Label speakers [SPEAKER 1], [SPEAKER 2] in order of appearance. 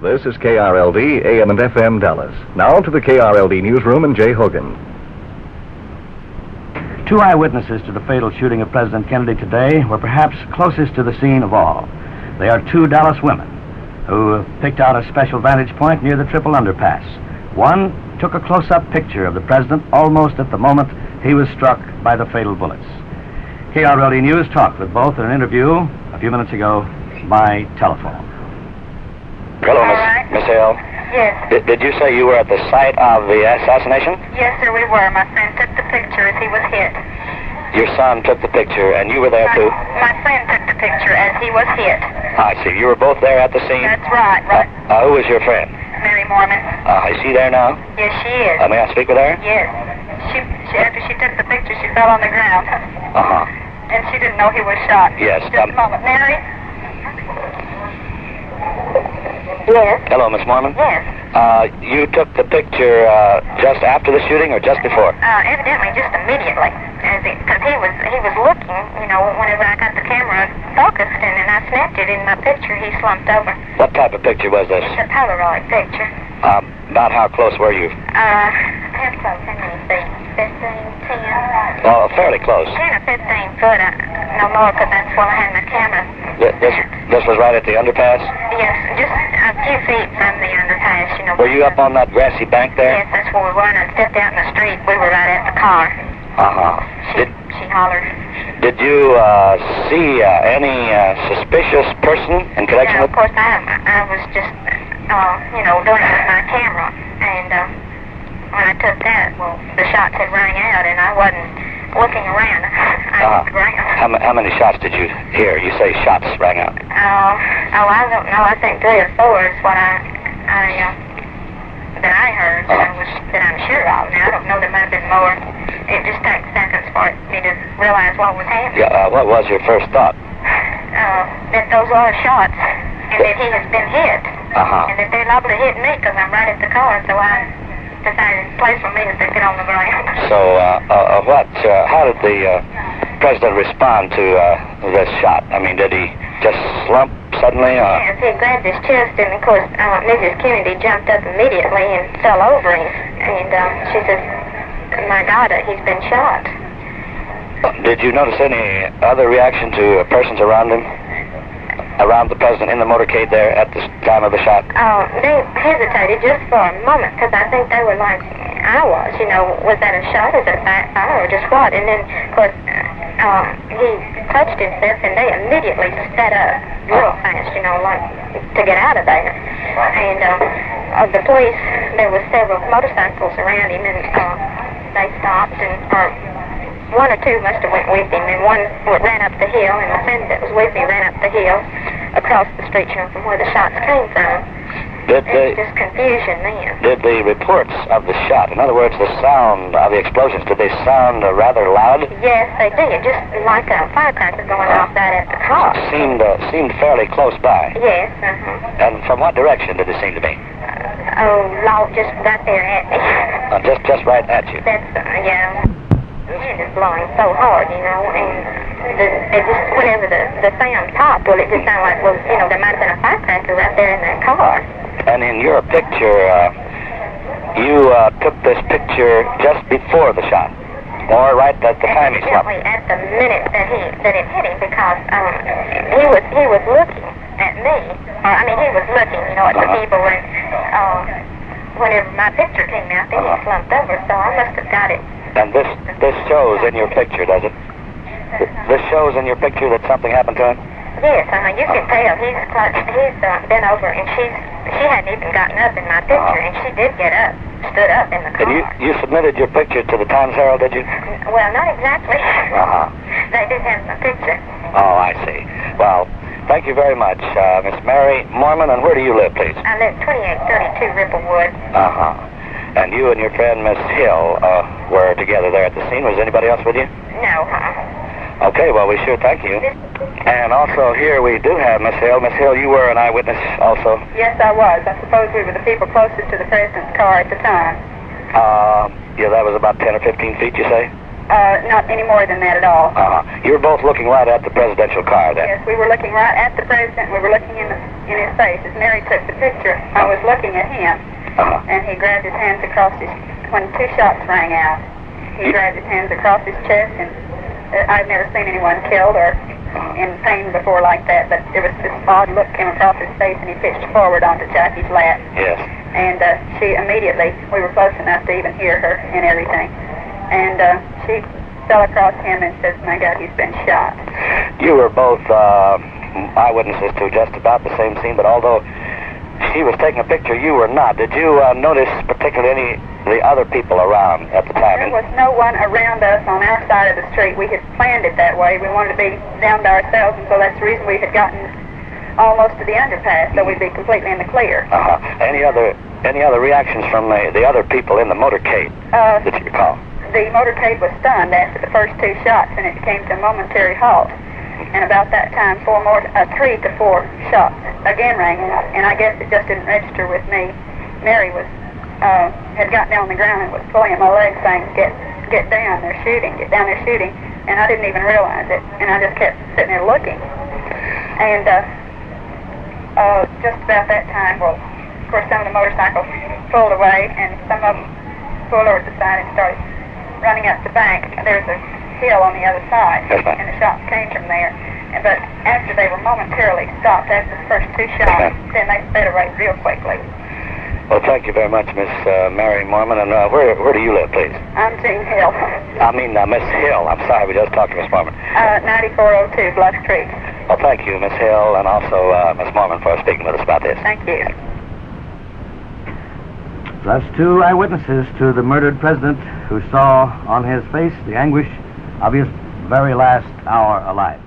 [SPEAKER 1] This is KRLD, AM and FM Dallas. Now to the KRLD newsroom and Jay Hogan.
[SPEAKER 2] Two eyewitnesses to the fatal shooting of President Kennedy today were perhaps closest to the scene of all. They are two Dallas women who picked out a special vantage point near the triple underpass. One took a close-up picture of the president almost at the moment he was struck by the fatal bullets. KRLD News talked with both in an interview a few minutes ago by telephone.
[SPEAKER 3] Hello, Miss Hill.
[SPEAKER 4] Yes.
[SPEAKER 3] Did you say you were at the site of the assassination?
[SPEAKER 4] Yes, sir, we were. My friend took the picture as he was hit.
[SPEAKER 3] Your son took the picture, and you were there, too?
[SPEAKER 4] My friend took the picture as he was hit.
[SPEAKER 3] I see. You were both there at the scene?
[SPEAKER 4] That's right, right.
[SPEAKER 3] Who was your friend?
[SPEAKER 4] Mary Moorman.
[SPEAKER 3] Is she there now?
[SPEAKER 4] Yes, she is.
[SPEAKER 3] May I speak with her?
[SPEAKER 4] Yes. After she took the picture, she fell on the ground.
[SPEAKER 3] Uh-huh.
[SPEAKER 4] And she didn't know he was shot.
[SPEAKER 3] Yes.
[SPEAKER 4] Just a moment. Mary? Yes.
[SPEAKER 3] Hello, Miss Moorman.
[SPEAKER 4] Yes.
[SPEAKER 3] You took the picture just after the shooting or just before?
[SPEAKER 4] Evidently, just immediately. Because he was looking, whenever I got the camera focused, and then I snapped it in my picture, he slumped over.
[SPEAKER 3] What type of picture was this?
[SPEAKER 4] It's a Polaroid picture.
[SPEAKER 3] About how close were you?
[SPEAKER 4] How close? How many feet? 15, 10?
[SPEAKER 3] Oh, fairly close.
[SPEAKER 4] 10 or 15 foot, no more, because that's where I had my camera.
[SPEAKER 3] This was right at the underpass?
[SPEAKER 4] Yes, just a few feet from the underpass,
[SPEAKER 3] Were you up on that grassy bank there?
[SPEAKER 4] Yes, that's where we were, and I stepped out in the street. We were right at the car.
[SPEAKER 3] Uh-huh.
[SPEAKER 4] She hollered.
[SPEAKER 3] Did you see any suspicious person in connection
[SPEAKER 4] No,
[SPEAKER 3] with...
[SPEAKER 4] of course, I was just, doing it with my camera, and when I took that, well, the shots had rang out, and I wasn't looking around. I was around.
[SPEAKER 3] How many shots did you hear? You say shots rang out.
[SPEAKER 4] I don't know. I think 3 or 4 is what I heard, that I'm sure of. Now, I don't know, there might have been more. It just takes seconds for me to realize what was happening.
[SPEAKER 3] Yeah, what was your first thought?
[SPEAKER 4] That those are shots, and that he has been hit.
[SPEAKER 3] Uh-huh.
[SPEAKER 4] And that they're liable to hit me, because I'm right at the car, so I decided the place for me is to get on the ground.
[SPEAKER 3] So, how did the president respond to this shot? I mean, did he just slump suddenly?
[SPEAKER 4] Yes, he grabbed his chest, and of course, Mrs. Kennedy jumped up immediately and fell over him, and she said, "My God, he's been shot."
[SPEAKER 3] Did you notice any other reaction to persons around him? Around the president in the motorcade there at the time of the shot?
[SPEAKER 4] They hesitated just for a moment, because I think they were like I was, was that a shot, is it backfire, or just what? And then, of course, he touched himself, and they immediately sat up real fast, like to get out of there. And the police, there were several motorcycles around him, and they stopped, and 1 or 2 must have went with him, and one ran up the hill, and the friend that was with me ran up the hill across the street, from where the shots came from. Just confusion then.
[SPEAKER 3] Did the reports of the shot, in other words, the sound of the explosions, did they sound rather loud?
[SPEAKER 4] Yes, they did, just like a firecracker going off right at the car.
[SPEAKER 3] Seemed fairly close by.
[SPEAKER 4] Yes,
[SPEAKER 3] And from what direction did it seem to be?
[SPEAKER 4] Lord, just right there at me.
[SPEAKER 3] Just right at you.
[SPEAKER 4] That's, the wind is blowing so hard, and it just, whenever the sound popped, well, it just sounded like, there might have been a firecracker right there in that car.
[SPEAKER 3] And in your picture, you took this picture just before the shot, or right at the time he slumped?
[SPEAKER 4] At the minute that it hit him, because he was looking at me. He was looking, at the people, and whenever my picture came out, then he slumped over, so I must have got it.
[SPEAKER 3] And this shows in your picture, does it? This shows in your picture that something happened to him?
[SPEAKER 4] Yes, you can tell. He's bent over, and she hadn't even gotten up in my picture, and she did get up, stood up in the car.
[SPEAKER 3] And you submitted your picture to the Times-Herald, did you?
[SPEAKER 4] Well, not exactly.
[SPEAKER 3] Uh-huh.
[SPEAKER 4] They did have my picture.
[SPEAKER 3] Oh, I see. Well, thank you very much, Miss Mary Moorman. And where do you live, please?
[SPEAKER 4] I live 2832 Ripplewood.
[SPEAKER 3] Uh-huh. And you and your friend, Miss Hill, were together there at the scene. Was anybody else with you?
[SPEAKER 4] No,
[SPEAKER 3] Okay, well, we sure thank you. And also here we do have Miss Hill. Miss Hill, you were an eyewitness also?
[SPEAKER 5] Yes, I was. I suppose we were the people closest to the president's car at the time.
[SPEAKER 3] Yeah, that was about 10 or 15 feet, you say?
[SPEAKER 5] Not any more than that at all.
[SPEAKER 3] You were both looking right at the presidential car then?
[SPEAKER 5] Yes, we were looking right at the president. We were looking in his face. As Mary took the picture, I was looking at him, and he grabbed his hands across when 2 shots rang out, he grabbed his hands across his chest, and I've never seen anyone killed or in pain before like that, but there was this odd look came across his face, and he pitched forward onto Jackie's lap.
[SPEAKER 3] Yes.
[SPEAKER 5] And she immediately, we were close enough to even hear her and everything, and she fell across him and says, "My God, he's been shot."
[SPEAKER 3] You were both eyewitnesses to just about the same scene, but although she was taking a picture, you were not. Did you notice particularly any of the other people around at the time?
[SPEAKER 5] There was no one around us on our side of the street. We had planned it that way. We wanted to be down to ourselves, and so that's the reason we had gotten almost to the underpass, so we'd be completely in the clear.
[SPEAKER 3] Any other reactions from the other people in the motorcade that you recall?
[SPEAKER 5] The motorcade was stunned after the first 2 shots, and it came to a momentary halt. And about that time, 3 to 4 shots again rang out, and I guess it just didn't register with me. Mary had gotten down on the ground and was pulling at my leg, saying, "Get down! They're shooting! Get down! They're shooting!" And I didn't even realize it, and I just kept sitting there looking. And just about that time, well, of course, some of the motorcycles pulled away, and some of them pulled over to the side and started running up the bank. There's a hill on the other side, and the shots came from there. But after they were momentarily stopped after the first 2 shots, then they sped away real quickly.
[SPEAKER 3] Well, thank you very much, Miss Mary Moorman. And where do you live, please?
[SPEAKER 5] I'm Jean Hill.
[SPEAKER 3] I mean, Miss Hill. I'm sorry, we just talked to Miss Moorman.
[SPEAKER 5] 9402 Bluff Creek.
[SPEAKER 3] Well, thank you, Miss Hill, and also Miss Moorman for speaking with us about this.
[SPEAKER 5] Thank you.
[SPEAKER 2] Thus, 2 eyewitnesses to the murdered president who saw on his face the anguish of his very last hour alive.